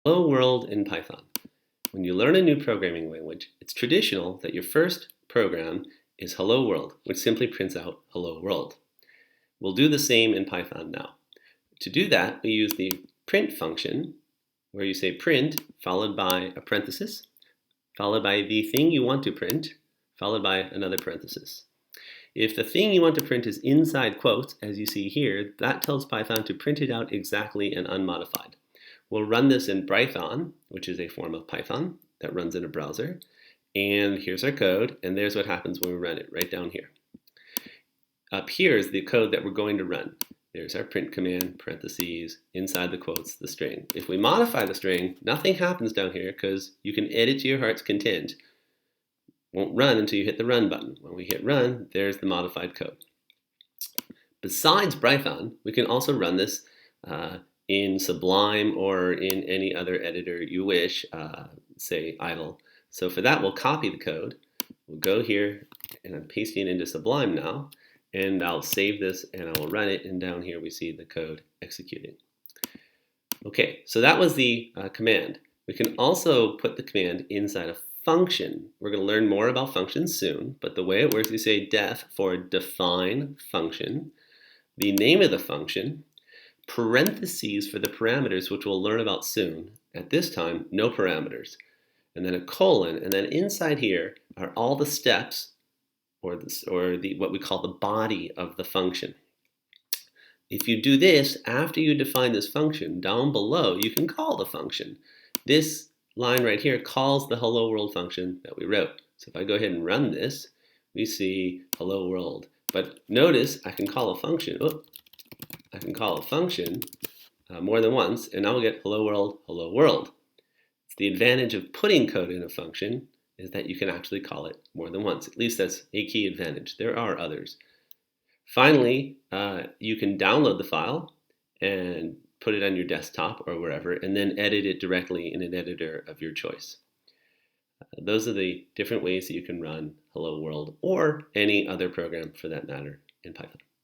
Hello world in Python. When you learn a new programming language, it's traditional that your first program is hello world, which simply prints out hello world. We'll do the same in Python now. To do that, we use the print function, where you say print followed by a parenthesis, followed by the thing you want to print, followed by another parenthesis. If the thing you want to print is inside quotes, as you see here, that tells Python to print it out exactly and unmodified. We'll run this in Python, which is a form of Python that runs in a browser. And here's our code, and there's what happens when we run it, right down here. Up here is the code that we're going to run. There's our print command, parentheses, inside the quotes, the string. If we modify the string, nothing happens down here because you can edit to your heart's content. Won't run until you hit the run button. When we hit run, there's the modified code. Besides Python, we can also run this in Sublime or in any other editor you wish, say idle. So for that, we'll copy the code. We'll go here, and I'm pasting it into Sublime now, and I'll save this and I will run it, and down here we see the code executing. Okay, so that was the command. We can also put the command inside a function. We're going to learn more about functions soon, but the way it works, you say def for define function, the name of the function, parentheses for the parameters, which we'll learn about soon. At this time, no parameters. And then a colon, and then inside here are all the steps, or what we call the body of the function. If you do this, after you define this function, down below, you can call the function. This line right here calls the hello world function that we wrote. So if I go ahead and run this, we see hello world. But notice I can call a function. I can call a function more than once, and now we'll get hello world, hello world. It's the advantage of putting code in a function is that you can actually call it more than once. At least that's a key advantage. There are others. Finally, you can download the file and put it on your desktop or wherever, and then edit it directly in an editor of your choice. Those are the different ways that you can run hello world or any other program for that matter in Python.